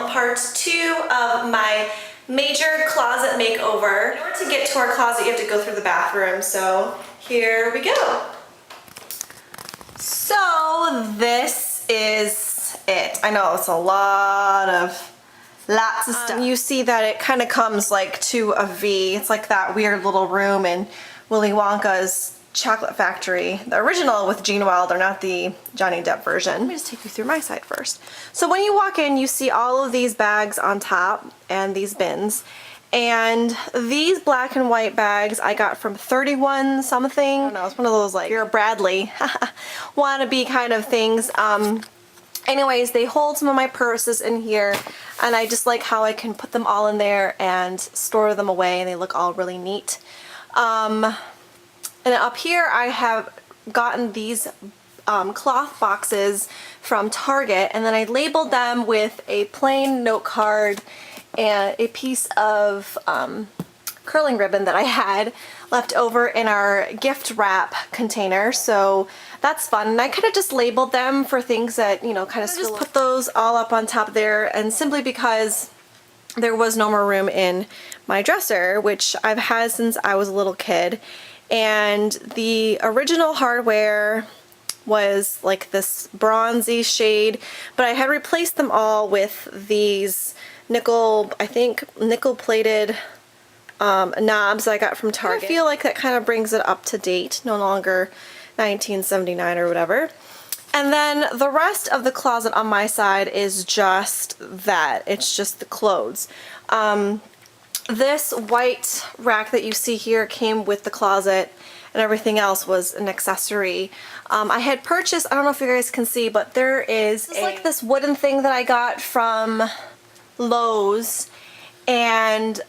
part 2 of my major closet makeover. In order to get to our closet, you have to go through the bathroom, so here we go. So this is it. I know it's lots of stuff. You see that it kind of comes like to a V. It's like that weird little room in Willy Wonka's Chocolate Factory, the original with Gene Wilder, not the Johnny Depp version. Let me just take you through my side first. So when you walk in, you see all of these bags on top and these bins. And these black and white bags I got from 31 something. I don't know, it's one of those like, you're a Bradley wannabe kind of things. Anyways, they hold some of my purses in here, and I just like how I can put them all in there and store them away, and they look all really neat. And up here I have gotten these cloth boxes from Target, and then I labeled them with a plain note card and a piece of curling ribbon that I had left over in our gift wrap container, so that's fun. And I kind of just labeled them for things that, you know, kind of just put those all up on top there, and simply because there was no more room in my dresser, which I've had since I was a little kid. And the original hardware was like this bronzy shade, but I had replaced them all with these nickel plated knobs I got from Target. I feel like that kind of brings it up to date, no longer 1979 or whatever. And then the rest of the closet on my side is just that. It's just the clothes. This white rack that you see here came with the closet, and everything else was an accessory. I had purchased, I don't know if you guys can see, but there is like this wooden thing that I got from Lowe's, and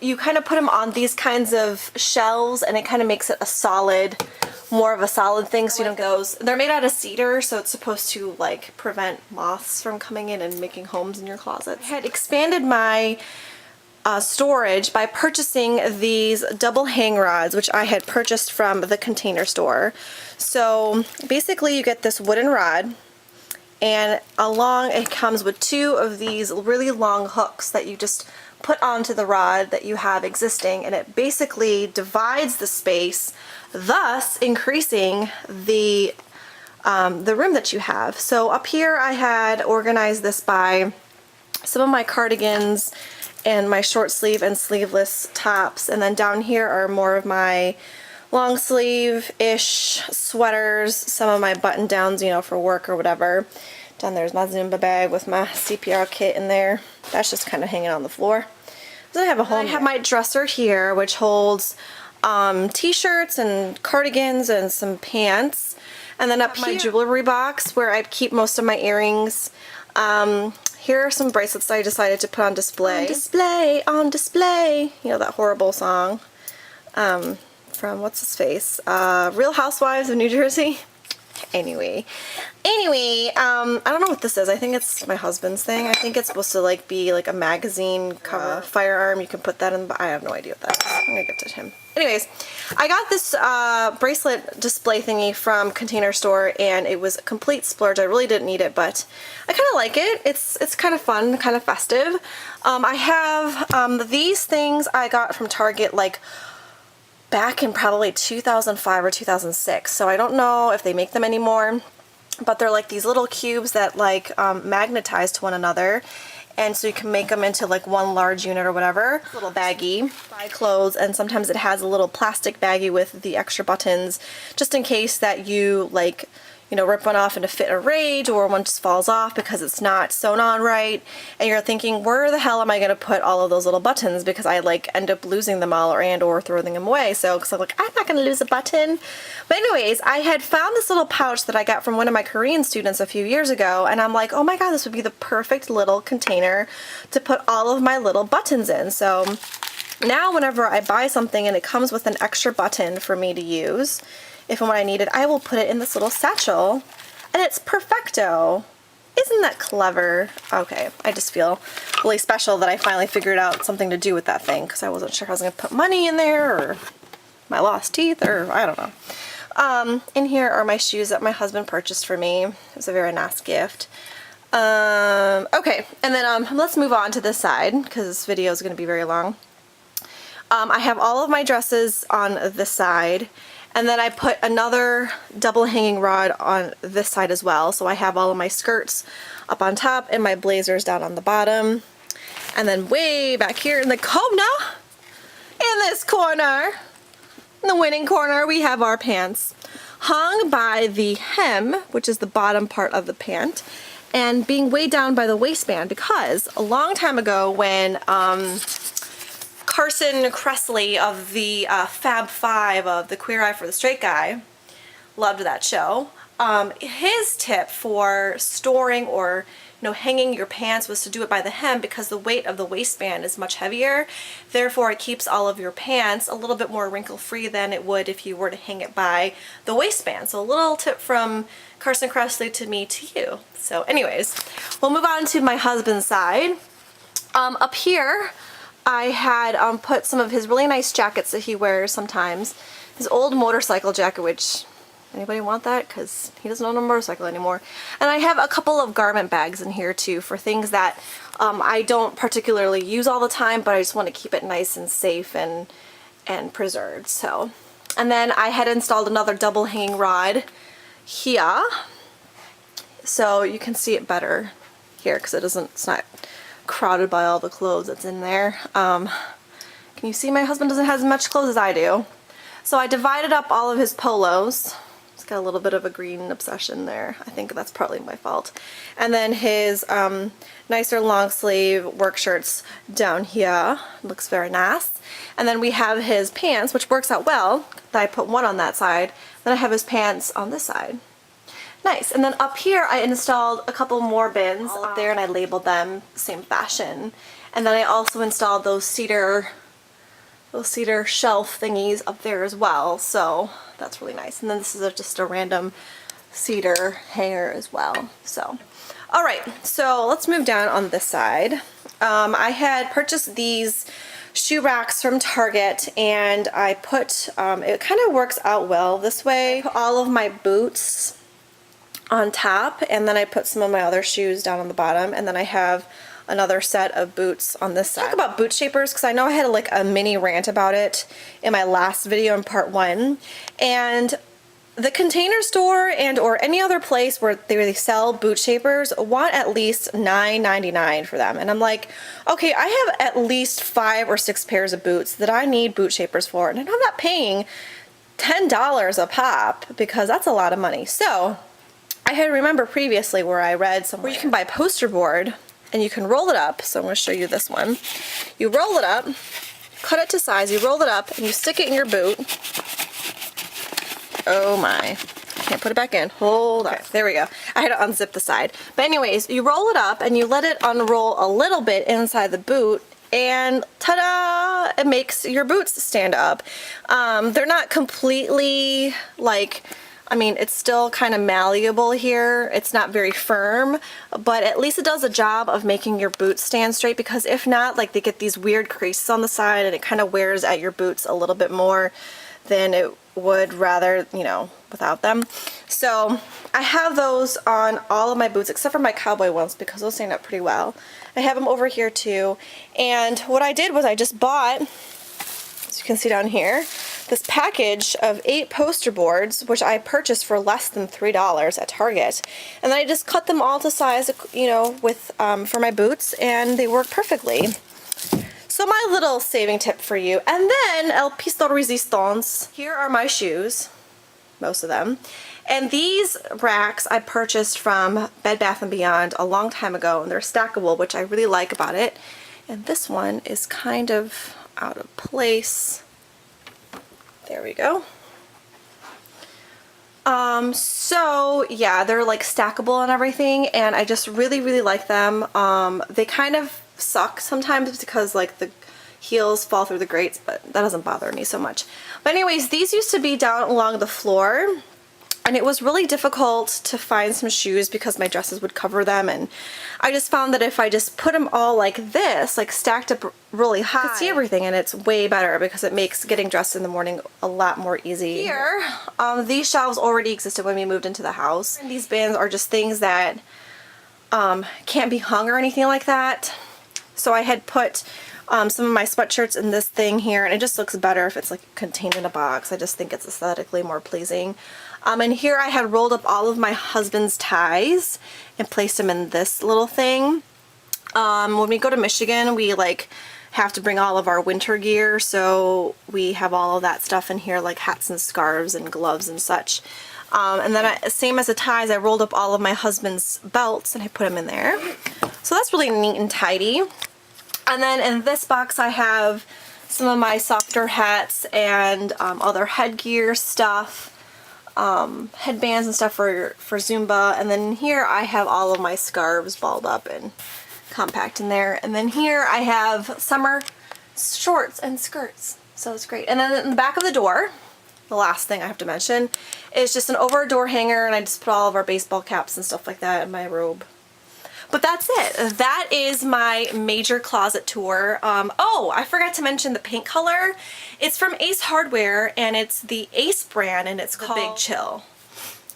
you kind of put them on these kinds of shelves, and it kind of makes it a solid, more of a solid thing, so you don't go. They're made out of cedar, so it's supposed to like prevent moths from coming in and making homes in your closet. I had expanded my storage by purchasing these double hang rods, which I had purchased from the Container Store. So basically you get this wooden rod, and along it comes with 2 of these really long hooks that you just put onto the rod that you have existing, and it basically divides the space, thus increasing the room that you have. So up here I had organized this by some of my cardigans and my short sleeve and sleeveless tops, and then down here are more of my long sleeve-ish sweaters, some of my button downs, you know, for work or whatever. Down there's my Zumba bag with my CPR kit in there. That's just kind of hanging on the floor. I have a whole. I have my dresser here, which holds t-shirts and cardigans and some pants, and then up here my jewelry box where I keep most of my earrings. Here are some bracelets that I decided to put on display. On display, on display. You know that horrible song from what's his face? Real Housewives of New Jersey. Anyway, I don't know what this is. I think it's my husband's thing. I think it's supposed to like be like a magazine cover, firearm. You can put that in, but I have no idea what that is. I'm gonna give it to him. Anyways, I got this bracelet display thingy from Container Store, and it was a complete splurge. I really didn't need it, but I kind of like it. It's kind of fun, kind of festive. I have these things I got from Target like back in probably 2005 or 2006, so I don't know if they make them anymore, but they're like these little cubes that like magnetize to one another, and so you can make them into like one large unit or whatever. Little baggie, buy clothes, and sometimes it has a little plastic baggie with the extra buttons, just in case that you like, you know, rip one off in a fit of rage, or one just falls off because it's not sewn on right, and you're thinking, where the hell am I going to put all of those little buttons, because I like end up losing them all or throwing them away. So because I'm like, I'm not going to lose a button. But anyways, I had found this little pouch that I got from one of my Korean students a few years ago, and I'm like, oh my god, this would be the perfect little container to put all of my little buttons in. So now whenever I buy something and it comes with an extra button for me to use, if and when I need it, I will put it in this little satchel, and it's perfecto. Isn't that clever? Okay, I just feel really special that I finally figured out something to do with that thing, because I wasn't sure if I was going to put money in there, or my lost teeth, or I don't know. In here are my shoes that my husband purchased for me. It was a very nice gift. Okay, and then let's move on to this side because this video is going to be very long. I have all of my dresses on this side, and then I put another double hanging rod on this side as well. So I have all of my skirts up on top and my blazers down on the bottom. And then way back here in the corner, in this corner, in the winning corner, we have our pants hung by the hem, which is the bottom part of the pant, and being weighed down by the waistband, because a long time ago when Carson Kressley of the Fab Five of the Queer Eye for the Straight Guy, loved that show, his tip for storing or hanging your pants was to do it by the hem, because the weight of the waistband is much heavier. Therefore, it keeps all of your pants a little bit more wrinkle-free than it would if you were to hang it by the waistband. So a little tip from Carson Kressley to me to you. So anyways, we'll move on to my husband's side. Up here, I had put some of his really nice jackets that he wears sometimes. His old motorcycle jacket, which... anybody want that? Because he doesn't own a motorcycle anymore. And I have a couple of garment bags in here too for things that I don't particularly use all the time, but I just want to keep it nice and safe and preserved. So, and then I had installed another double hanging rod here, so you can see it better here because it's not crowded by all the clothes that's in there. Can you see my husband doesn't have as much clothes as I do? So I divided up all of his polos. He's got a little bit of a green obsession there. I think that's probably my fault. And then his nicer long sleeve work shirts down here. Looks very nice. And then we have his pants, which works out well. I put one on that side. Then I have his pants on this side. Nice. And then up here I installed a couple more bins up there, and I labeled them same fashion. And then I also installed those cedar shelf thingies up there as well, so that's really nice. And then this is just a random cedar hanger as well. So, alright, so let's move down on this side. I had purchased these shoe racks from Target, and I put, it kind of works out well this way. I put all of my boots on top, and then I put some of my other shoes down on the bottom, and then I have another set of boots on this side. Talk about boot shapers, because I know I had like a mini rant about it in my last video in part 1, and the Container Store and or any other place where they sell boot shapers want at least $9.99 for them, and I'm like, okay, I have at least 5 or 6 pairs of boots that I need boot shapers for, and I'm not paying $10 a pop, because that's a lot of money. So I had remember previously where I read somewhere where you can buy poster board and you can roll it up. So I'm going to show you this one. You roll it up, cut it to size, you roll it up, and you stick it in your boot. Oh my. Can't put it back in. Hold on. There we go. I had to unzip the side. But anyways, you roll it up and you let it unroll a little bit inside the boot, and ta-da! It makes your boots stand up. They're not completely like... I mean, it's still kind of malleable here. It's not very firm, but at least it does a job of making your boots stand straight, because if not, like, they get these weird creases on the side and it kind of wears at your boots a little bit more than it would rather, without them. So I have those on all of my boots except for my cowboy ones, because those stand up pretty well. I have them over here too. And what I did was I just bought, as you can see down here, this package of 8 poster boards, which I purchased for less than $3 at Target. And then I just cut them all to size, with for my boots, and they work perfectly. So my little saving tip for you. And then, el piece de resistance. Here are my shoes, most of them. And these racks I purchased from Bed Bath & Beyond a long time ago, and they're stackable, which I really like about it. And this one is kind of out of place. There we go. So yeah, they're like stackable and everything, and I just really, really like them. They kind of suck sometimes because like the heels fall through the grates, but that doesn't bother me so much. But anyways, these used to be down along the floor, and it was really difficult to find some shoes because my dresses would cover them, and I just found that if I just put them all like this, like stacked up really high, I could see everything, and it's way better because it makes getting dressed in the morning a lot more easy. Here, these shelves already existed when we moved into the house. And these bins are just things that can't be hung or anything like that. So I had put some of my sweatshirts in this thing here, and it just looks better if it's like contained in a box. I just think it's aesthetically more pleasing. And here I had rolled up all of my husband's ties and placed them in this little thing. When we go to Michigan, we like have to bring all of our winter gear, so we have all of that stuff in here, like hats and scarves and gloves and such. And then same as the ties, I rolled up all of my husband's belts and I put them in there. So that's really neat and tidy. And then in this box I have some of my softer hats and other headgear stuff, headbands and stuff for Zumba. And then here I have all of my scarves balled up and compact in there. And then here I have summer shorts and skirts. So it's great. And then in the back of the door, the last thing I have to mention is just an over door hanger, and I just put all of our baseball caps and stuff like that in my robe. But that's it. That is my major closet tour. Oh, I forgot to mention the paint color. It's from Ace Hardware, and it's the Ace brand, and it's called Big Chill.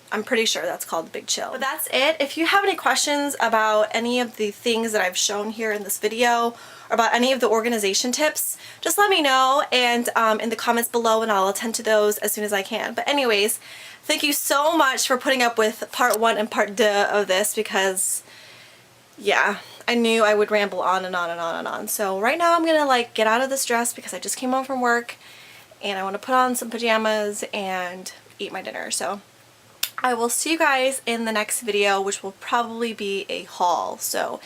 I'm pretty sure that's called Big Chill. But that's it. If you have any questions about any of the things that I've shown here in this video, or about any of the organization tips, just let me know and in the comments below, and I'll attend to those as soon as I can. But anyways, thank you so much for putting up with part 1 and part 2 of this, because yeah, I knew I would ramble on and on and on and on. So right now I'm gonna like get out of this dress because I just came home from work and I want to put on some pajamas and eat my dinner. So I will see you guys in the next video, which will probably be a haul. So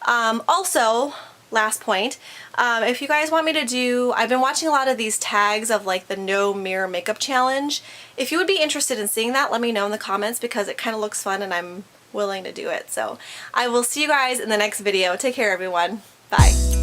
also, last point, if you guys want me to do, I've been watching a lot of these tags of like the no mirror makeup challenge. If you would be interested in seeing that, let me know in the comments, because it kind of looks fun and I'm willing to do it. So I will see you guys in the next video. Take care, everyone. Bye.